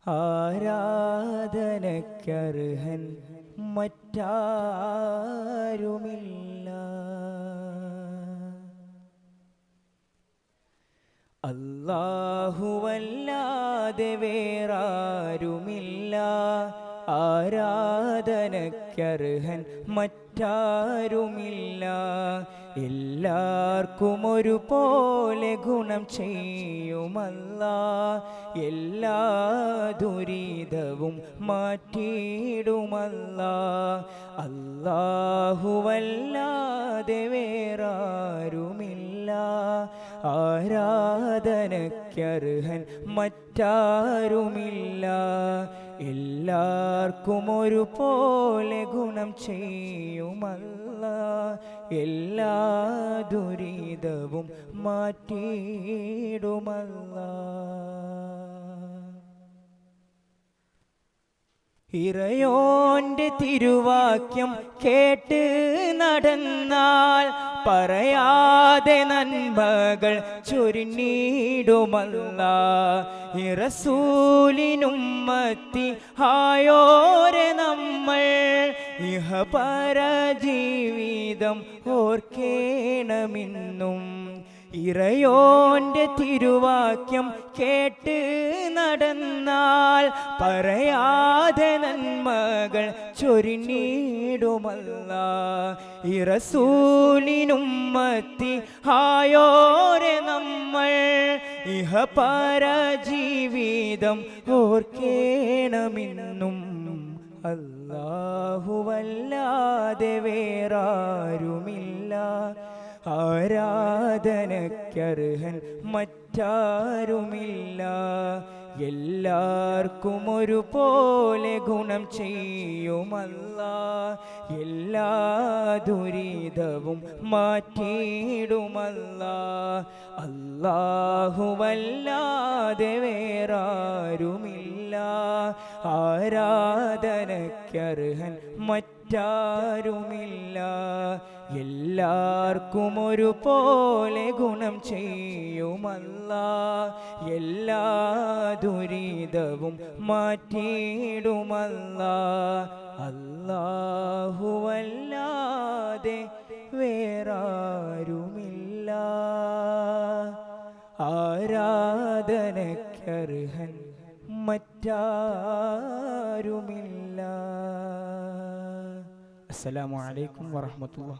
ആരാധനക്കർഹൻ മറ്റാരുമില്ല. അല്ലാഹുവല്ലാതെ വേറാരുമില്ല. ആരാധനക്കർഹൻ മറ്റാരുമില്ല. എല്ലാവർക്കും ഒരുപോലെ ഗുണം ചെയ്യുമല്ലാഹ്. എല്ലാ ദുരിതവും മാറ്റിയിടുമല്ലാഹ്. അല്ലാഹുവല്ലാതെ വേറാരുമില്ല. ആരാധനക്കർഹൻ മറ്റാരുമില്ല. എല്ലാവർക്കും ഒരുപോലെ ഗുണം ചെയ്യുമല്ലാഹ്. എല്ലാ ദുരിതവും മാറ്റിയിടുമല്ലാഹ്. ഇറയോന്റെ തിരുവാക്യം കേട്ട് നടന്നാൽ പറയാതെ നന്മകൾ ചൊരിഞ്ഞിടുമല്ലാഹ്. റസൂലിനുമ്മത്തി ആയോരെ നമ്മൾ ഇഹപര ജീവിതം ഓർക്കേണമെന്നും. ഇറയോന്റെ തിരുവാക്യം കേട്ട് നടന്നാൽ പറയാതെ നന്മകൾ ചൊരിഞ്ഞിടുമല്ലാഹ്. റസൂലിനുമ്മത്തി ആയോരെ നമ്മൾ ഇഹപര ജീവിതം ഓർക്കേണമെന്നും. അല്ലാഹുവല്ലാതെ വേറാരുമില്ല. ആരാധനക്കർഹൻ മറ്റാരുമില്ല. എല്ലാവർക്കും ഒരുപോലെ ഗുണം ചെയ്യുമല്ലാഹ്. എല്ലാ ദുരിതവും മാറ്റിയിടുമല്ലാഹ്. അല്ലാഹുവല്ലാതെ വേറാരുമില്ല. ആരാധനക്കർഹൻ മറ്റാരുമില്ല. എല്ലാവർക്കും ഒരുപോലെ ഗുണം ചെയ്യുമല്ലാഹ്. എല്ലാ ദുരിതവും മാറ്റിയിടുമല്ലാഹ്. അല്ലാഹുവല്ലാതെ വേറാരുമില്ല. ആരാധനക്കർഹൻ മറ്റാരുമില്ല. അസ്സലാമു അലൈക്കും വറഹ്മത്തുള്ളാഹി.